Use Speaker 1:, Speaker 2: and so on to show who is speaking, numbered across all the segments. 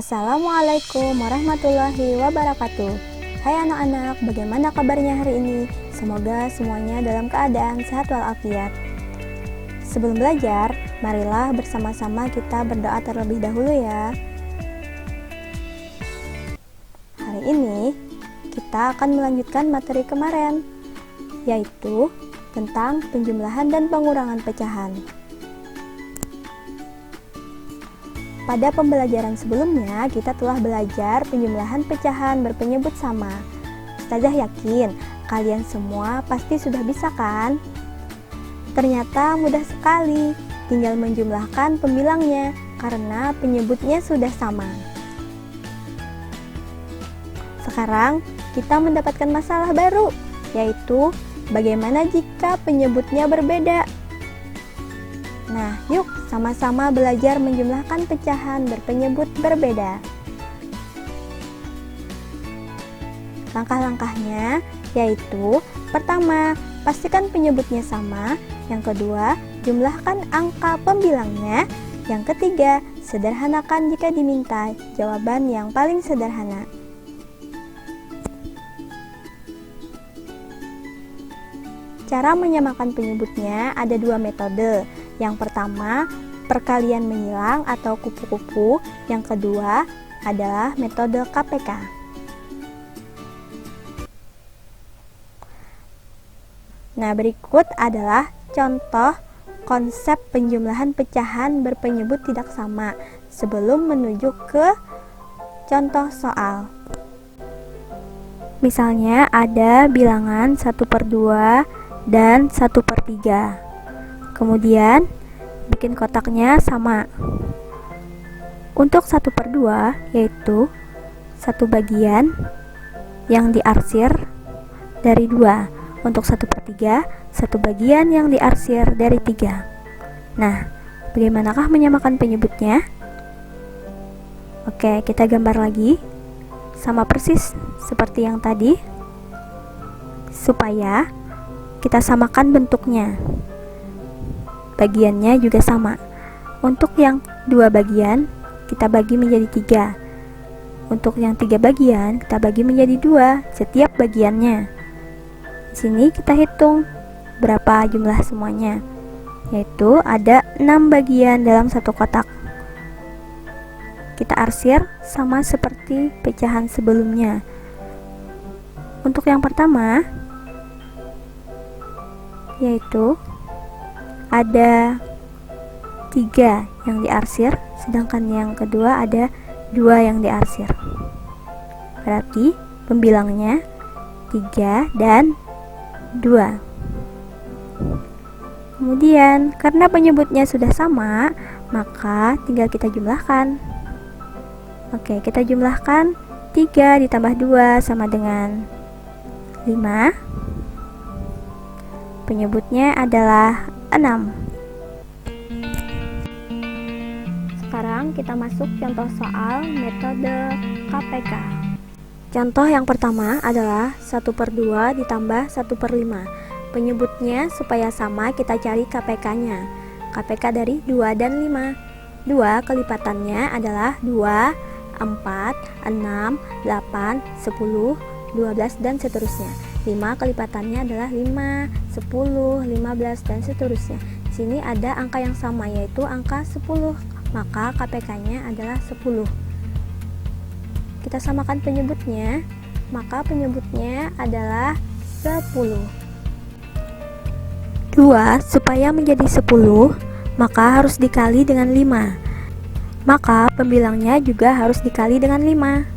Speaker 1: Assalamualaikum warahmatullahi wabarakatuh. Hai anak-anak, bagaimana kabarnya hari ini? Semoga semuanya dalam keadaan sehat walafiat. Sebelum belajar, marilah bersama-sama kita berdoa terlebih dahulu ya. Hari ini, kita akan melanjutkan materi kemarin, yaitu tentang penjumlahan dan pengurangan pecahan. Pada pembelajaran sebelumnya, kita telah belajar penjumlahan pecahan berpenyebut sama. Ustazah yakin kalian semua pasti sudah bisa kan? Ternyata mudah sekali, tinggal menjumlahkan pembilangnya karena penyebutnya sudah sama. Sekarang kita mendapatkan masalah baru, yaitu bagaimana jika penyebutnya berbeda. Nah, yuk sama-sama belajar menjumlahkan pecahan berpenyebut berbeda. Langkah-langkahnya yaitu: pertama, pastikan penyebutnya sama. Yang kedua, jumlahkan angka pembilangnya. Yang ketiga, sederhanakan jika diminta jawaban yang paling sederhana. Cara menyamakan penyebutnya ada dua metode. Yang pertama, perkalian menyilang atau kupu-kupu. Yang kedua adalah metode KPK. Nah, berikut adalah contoh konsep penjumlahan pecahan berpenyebut tidak sama sebelum menuju ke contoh soal. Misalnya ada bilangan 1/2 dan 1/3. Kemudian bikin kotaknya sama. Untuk 1/2 yaitu satu bagian yang diarsir dari 2. Untuk 1/3, satu bagian yang diarsir dari 3. Nah, bagaimanakah menyamakan penyebutnya? Oke, kita gambar lagi. Sama persis seperti yang tadi. Supaya kita samakan bentuknya. Bagiannya juga sama. Untuk yang 2 bagian, kita bagi menjadi 3. Untuk yang 3 bagian, kita bagi menjadi 2 setiap bagiannya. Di sini kita hitung berapa jumlah semuanya, yaitu ada 6 bagian dalam satu kotak. Kita arsir sama seperti pecahan sebelumnya. Untuk yang pertama, yaitu ada 3 yang diarsir, sedangkan yang kedua ada 2 yang diarsir. Berarti pembilangnya 3 dan 2. Kemudian, karena penyebutnya sudah sama, maka tinggal kita jumlahkan. Oke, kita jumlahkan 3 ditambah 2 sama dengan 5. Penyebutnya adalah 6. Sekarang kita masuk contoh soal metode KPK. Contoh yang pertama adalah 1/2 ditambah 1/5. Penyebutnya supaya sama kita cari KPK-nya. KPK dari 2 dan 5. 2 kelipatannya adalah 2, 4, 6, 8, 10, 12 dan seterusnya. 5 kelipatannya adalah 5, 10, 15 dan seterusnya. Di sini ada angka yang sama, yaitu angka 10. Maka KPK-nya adalah 10. Kita samakan penyebutnya, maka penyebutnya adalah 10. 2 supaya menjadi 10, maka harus dikali dengan 5. Maka pembilangnya juga harus dikali dengan 5.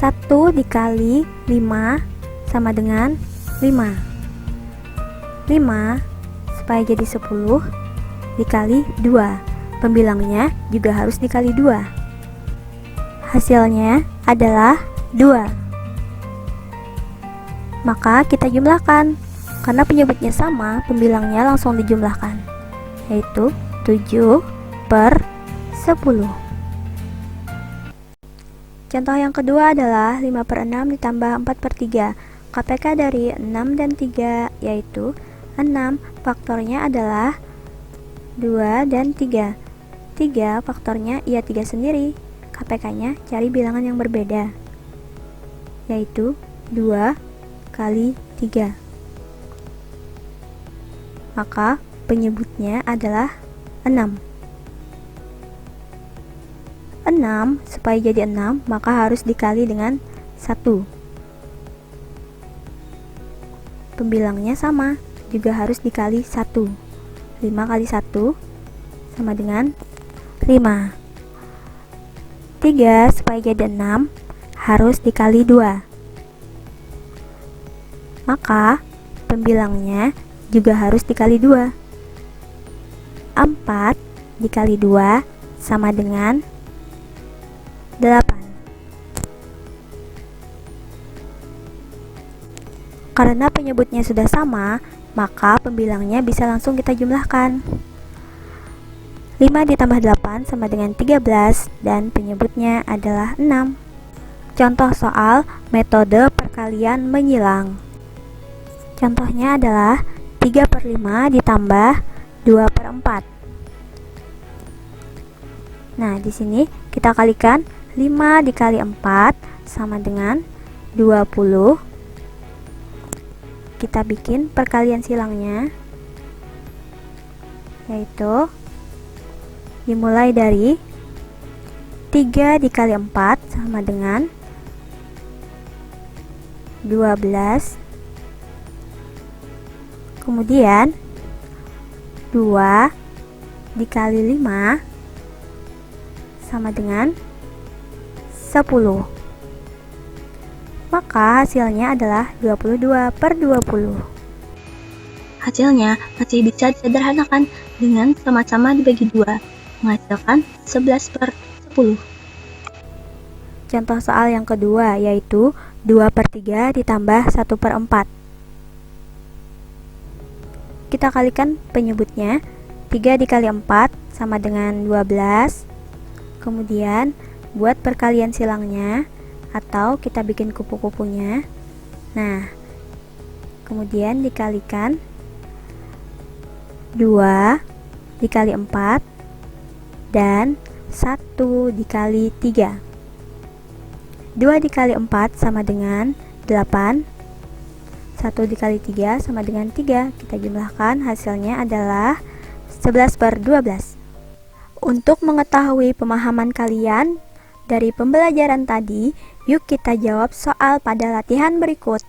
Speaker 1: 1 dikali 5 sama dengan 5. 5 supaya jadi 10 dikali 2. Pembilangnya juga harus dikali 2. Hasilnya adalah 2. Maka kita jumlahkan. Karena penyebutnya sama, pembilangnya langsung dijumlahkan, yaitu 7/10. Contoh yang kedua adalah 5/6 ditambah 4/3. KPK dari 6 dan 3 yaitu 6, faktornya adalah 2 dan 3. 3 faktornya ya 3 sendiri. KPK-nya cari bilangan yang berbeda, yaitu 2 kali 3. Maka penyebutnya adalah 6. 6 supaya jadi 6 maka harus dikali dengan 1. Pembilangnya sama, juga harus dikali 1. 5 kali 1 sama dengan 5. 3 supaya jadi 6 harus dikali 2. Maka pembilangnya juga harus dikali 2. 4 dikali 2 sama dengan 8. Karena penyebutnya sudah sama, maka pembilangnya bisa langsung kita jumlahkan. 5 ditambah 8 sama dengan 13 dan penyebutnya adalah 6. Contoh soal metode perkalian menyilang. Contohnya adalah 3/5 ditambah 2/4. Nah, di sini kita kalikan 5 dikali 4 sama dengan 20. Kita bikin perkalian silangnya, yaitu dimulai dari 3 dikali 4 sama dengan 12. Kemudian 2 dikali 5 sama dengan 10. Maka hasilnya adalah 22/20.
Speaker 2: Hasilnya masih bisa disederhanakan dengan sama-sama dibagi 2, menghasilkan 11/10.
Speaker 1: Contoh soal yang kedua yaitu 2/3 ditambah 1/4. Kita kalikan penyebutnya. 3 dikali 4 sama dengan 12. Kemudian buat perkalian silangnya, atau kita bikin kupu-kupunya. Nah, kemudian dikalikan 2 dikali 4 dan 1 dikali 3. 2 dikali 4 sama dengan 8. 1 dikali 3 sama dengan 3. Kita jumlahkan, hasilnya adalah 11/12. Untuk mengetahui pemahaman kalian dari pembelajaran tadi, yuk kita jawab soal pada latihan berikut.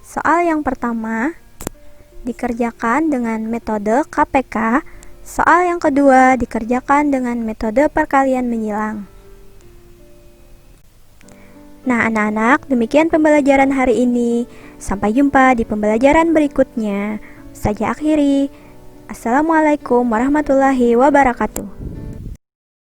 Speaker 1: Soal yang pertama dikerjakan dengan metode KPK. Soal yang kedua dikerjakan dengan metode perkalian menyilang. Nah, anak-anak, demikian pembelajaran hari ini. Sampai jumpa di pembelajaran berikutnya. Ustazah akhiri. Assalamualaikum warahmatullahi wabarakatuh.